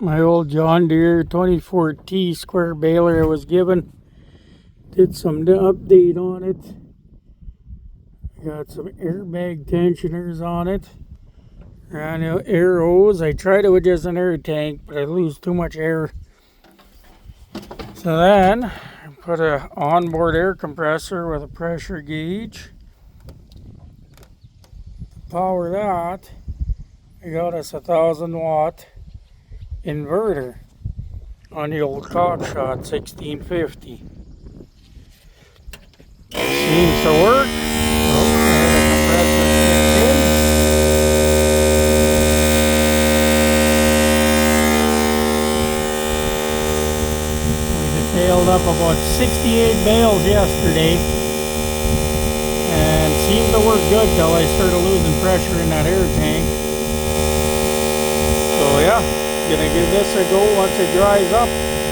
My old John Deere 24T square baler I was given. Did some update on it. Got some airbag tensioners on it. Ran out air hose. I tried it with just an air tank, but I lose too much air. So then I put a onboard air compressor with a pressure gauge. Power that. I got us a 1,000-watt inverter on the old Cockshot 1650. Seems to work. We bailed up about 68 bales yesterday and seemed to work good till I started losing pressure in that air tank. So yeah, gonna give this a go once it dries up.